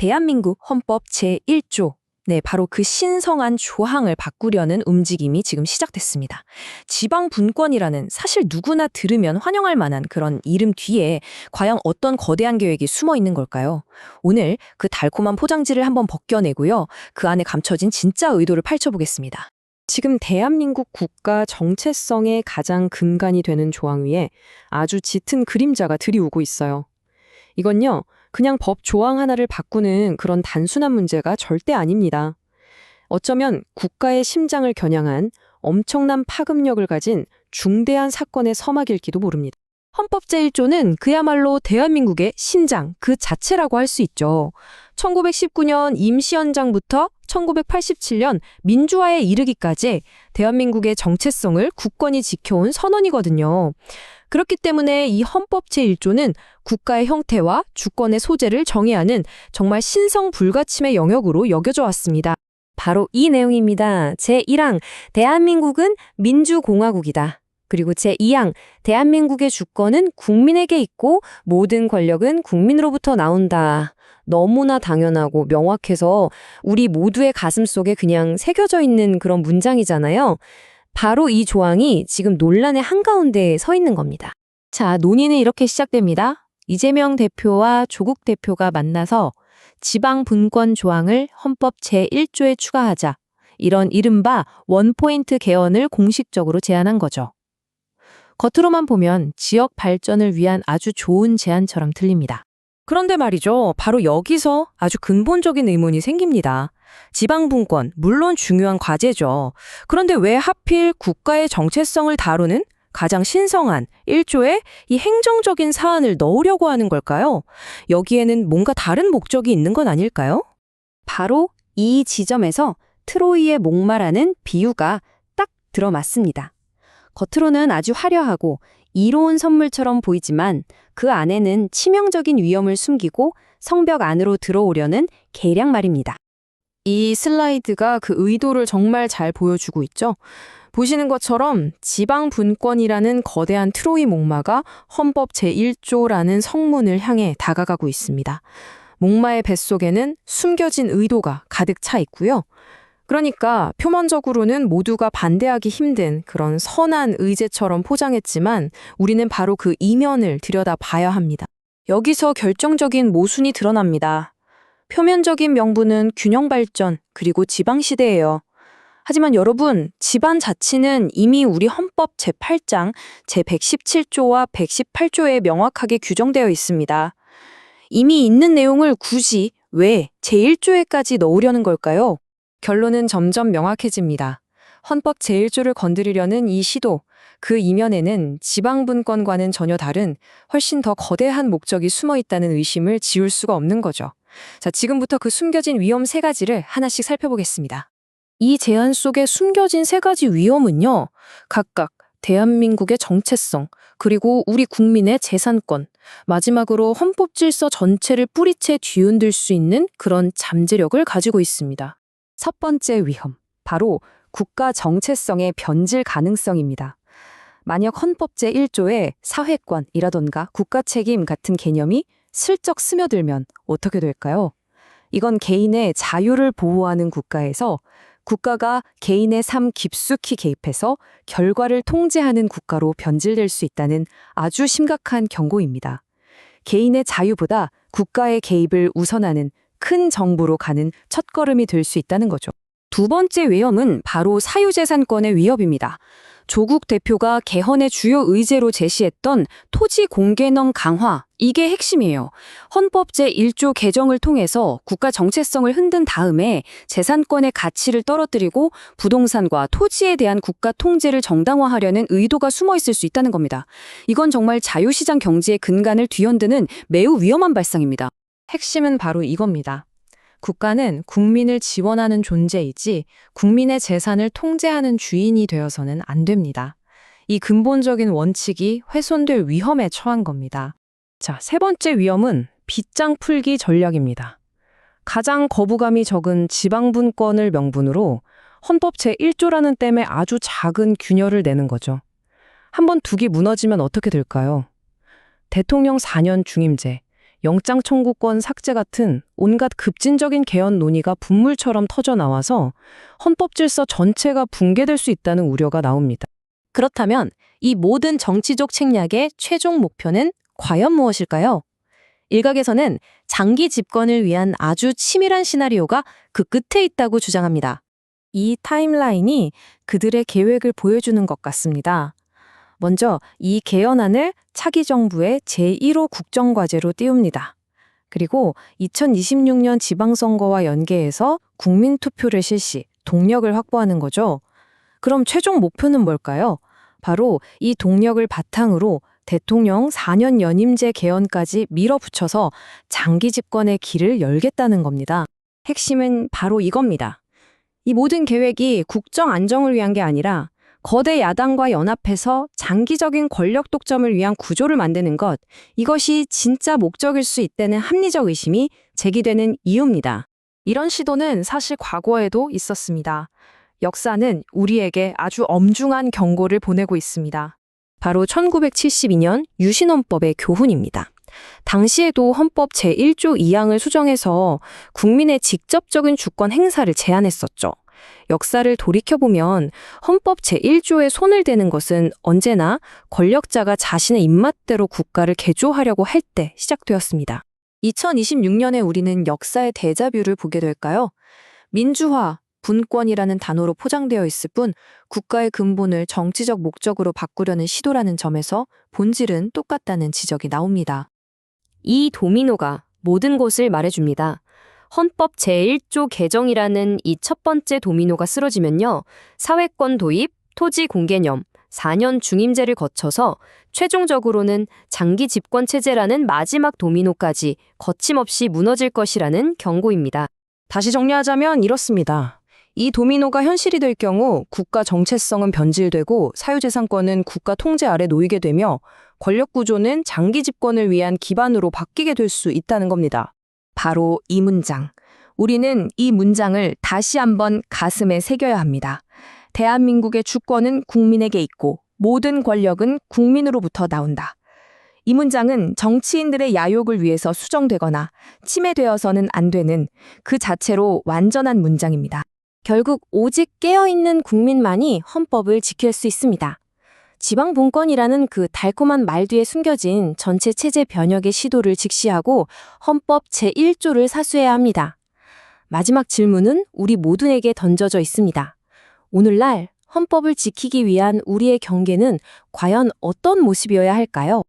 대한민국 헌법 제1조. 네, 바로 그 신성한 조항을 바꾸려는 움직임이 지금 시작됐습니다. 지방분권이라는 사실 누구나 들으면 환영할 만한 그런 이름 뒤에 과연 어떤 거대한 계획이 숨어 있는 걸까요? 오늘 그 달콤한 포장지를 한번 벗겨내고요. 그 안에 감춰진 진짜 의도를 펼쳐보겠습니다. 지금 대한민국 국가 정체성의 가장 근간이 되는 조항 위에 아주 짙은 그림자가 들이오고 있어요. 이건요, 그냥 법 조항 하나를 바꾸는 그런 단순한 문제가 절대 아닙니다. 어쩌면 국가의 심장을 겨냥한 엄청난 파급력을 가진 중대한 사건의 서막일지도 모릅니다. 헌법 제1조는 그야말로 대한민국의 심장 그 자체라고 할 수 있죠. 1919년 임시헌장부터 1987년 민주화에 이르기까지 대한민국의 정체성을 굳건히 지켜온 선언이거든요. 그렇기 때문에 이 헌법 제1조는 국가의 형태와 주권의 소재를 정의하는 정말 신성불가침의 영역으로 여겨져 왔습니다. 바로 이 내용입니다. 제1항, 대한민국은 민주공화국이다. 그리고 제2항, 대한민국의 주권은 국민에게 있고 모든 권력은 국민으로부터 나온다. 너무나 당연하고 명확해서 우리 모두의 가슴속에 그냥 새겨져 있는 그런 문장이잖아요. 바로 이 조항이 지금 논란의 한가운데에 서 있는 겁니다. 자, 논의는 이렇게 시작됩니다. 이재명 대표와 조국 대표가 만나서 지방분권 조항을 헌법 제1조에 추가하자. 이런 이른바 원포인트 개헌을 공식적으로 제안한 거죠. 겉으로만 보면 지역 발전을 위한 아주 좋은 제안처럼 들립니다. 그런데 말이죠. 바로 여기서 아주 근본적인 의문이 생깁니다. 지방분권, 물론 중요한 과제죠. 그런데 왜 하필 국가의 정체성을 다루는 가장 신성한 1조에 이 행정적인 사안을 넣으려고 하는 걸까요? 여기에는 뭔가 다른 목적이 있는 건 아닐까요? 바로 이 지점에서 트로이의 목마라는 비유가 딱 들어맞습니다. 겉으로는 아주 화려하고 이로운 선물처럼 보이지만 그 안에는 치명적인 위험을 숨기고 성벽 안으로 들어오려는 계략 말입니다. 이 슬라이드가 그 의도를 정말 잘 보여주고 있죠. 보시는 것처럼 지방분권이라는 거대한 트로이 목마가 헌법 제1조라는 성문을 향해 다가가고 있습니다. 목마의 뱃속에는 숨겨진 의도가 가득 차 있고요. 그러니까 표면적으로는 모두가 반대하기 힘든 그런 선한 의제처럼 포장했지만 우리는 바로 그 이면을 들여다봐야 합니다. 여기서 결정적인 모순이 드러납니다. 표면적인 명분은 균형 발전 그리고 지방시대예요. 하지만 여러분, 지방자치는 이미 우리 헌법 제8장, 제117조와 118조에 명확하게 규정되어 있습니다. 이미 있는 내용을 굳이 왜 제1조에까지 넣으려는 걸까요? 결론은 점점 명확해집니다. 헌법 제1조를 건드리려는 이 시도, 그 이면에는 지방분권과는 전혀 다른 훨씬 더 거대한 목적이 숨어 있다는 의심을 지울 수가 없는 거죠. 자, 지금부터 그 숨겨진 위험 3가지를 하나씩 살펴보겠습니다. 이 제안 속에 숨겨진 3가지 위험은요, 각각 대한민국의 정체성, 그리고 우리 국민의 재산권, 마지막으로 헌법 질서 전체를 뿌리채 뒤흔들 수 있는 그런 잠재력을 가지고 있습니다. 첫 번째 위험, 바로 국가 정체성의 변질 가능성입니다. 만약 헌법 제1조에 사회권이라던가 국가 책임 같은 개념이 슬쩍 스며들면 어떻게 될까요? 이건 개인의 자유를 보호하는 국가에서 국가가 개인의 삶 깊숙이 개입해서 결과를 통제하는 국가로 변질될 수 있다는 아주 심각한 경고입니다. 개인의 자유보다 국가의 개입을 우선하는 큰 정부로 가는 첫걸음이 될 수 있다는 거죠. 두 번째 위험은 바로 사유재산권의 위협입니다. 조국 대표가 개헌의 주요 의제로 제시했던 토지 공개넌 강화, 이게 핵심이에요. 헌법 제1조 개정을 통해서 국가 정체성을 흔든 다음에 재산권의 가치를 떨어뜨리고 부동산과 토지에 대한 국가 통제를 정당화하려는 의도가 숨어 있을 수 있다는 겁니다. 이건 정말 자유시장 경제의 근간을 뒤흔드는 매우 위험한 발상입니다. 핵심은 바로 이겁니다. 국가는 국민을 지원하는 존재이지 국민의 재산을 통제하는 주인이 되어서는 안 됩니다. 이 근본적인 원칙이 훼손될 위험에 처한 겁니다. 자, 세 번째 위험은 빗장 풀기 전략입니다. 가장 거부감이 적은 지방분권을 명분으로 헌법 제1조라는 댐에 아주 작은 균열을 내는 거죠. 한번 둑이 무너지면 어떻게 될까요? 대통령 4년 중임제, 영장 청구권 삭제 같은 온갖 급진적인 개헌 논의가 분물처럼 터져나와서 헌법 질서 전체가 붕괴될 수 있다는 우려가 나옵니다. 그렇다면 이 모든 정치적 책략의 최종 목표는 과연 무엇일까요? 일각에서는 장기 집권을 위한 아주 치밀한 시나리오가 그 끝에 있다고 주장합니다. 이 타임라인이 그들의 계획을 보여주는 것 같습니다. 먼저 이 개헌안을 차기 정부의 제1호 국정과제로 띄웁니다. 그리고 2026년 지방선거와 연계해서 국민투표를 실시, 동력을 확보하는 거죠. 그럼 최종 목표는 뭘까요? 바로 이 동력을 바탕으로 대통령 4년 연임제 개헌까지 밀어붙여서 장기 집권의 길을 열겠다는 겁니다. 핵심은 바로 이겁니다. 이 모든 계획이 국정 안정을 위한 게 아니라 거대 야당과 연합해서 장기적인 권력 독점을 위한 구조를 만드는 것, 이것이 진짜 목적일 수 있다는 합리적 의심이 제기되는 이유입니다. 이런 시도는 사실 과거에도 있었습니다. 역사는 우리에게 아주 엄중한 경고를 보내고 있습니다. 바로 1972년 유신헌법의 교훈입니다. 당시에도 헌법 제1조 2항을 수정해서 국민의 직접적인 주권 행사를 제한했었죠. 역사를 돌이켜보면 헌법 제1조에 손을 대는 것은 언제나 권력자가 자신의 입맛대로 국가를 개조하려고 할 때 시작되었습니다. 2026년에 우리는 역사의 데자뷰를 보게 될까요? 민주화, 분권이라는 단어로 포장되어 있을 뿐 국가의 근본을 정치적 목적으로 바꾸려는 시도라는 점에서 본질은 똑같다는 지적이 나옵니다. 이 도미노가 모든 것을 말해줍니다. 헌법 제1조 개정이라는 이 첫 번째 도미노가 쓰러지면요. 사회권 도입, 토지 공개념, 4년 중임제를 거쳐서 최종적으로는 장기 집권 체제라는 마지막 도미노까지 거침없이 무너질 것이라는 경고입니다. 다시 정리하자면 이렇습니다. 이 도미노가 현실이 될 경우 국가 정체성은 변질되고 사유재산권은 국가 통제 아래 놓이게 되며 권력 구조는 장기 집권을 위한 기반으로 바뀌게 될 수 있다는 겁니다. 바로 이 문장. 우리는 이 문장을 다시 한번 가슴에 새겨야 합니다. 대한민국의 주권은 국민에게 있고 모든 권력은 국민으로부터 나온다. 이 문장은 정치인들의 야욕을 위해서 수정되거나 침해되어서는 안 되는 그 자체로 완전한 문장입니다. 결국 오직 깨어있는 국민만이 헌법을 지킬 수 있습니다. 지방분권이라는 그 달콤한 말 뒤에 숨겨진 전체 체제 변혁의 시도를 직시하고 헌법 제1조를 사수해야 합니다. 마지막 질문은 우리 모두에게 던져져 있습니다. 오늘날 헌법을 지키기 위한 우리의 경계는 과연 어떤 모습이어야 할까요?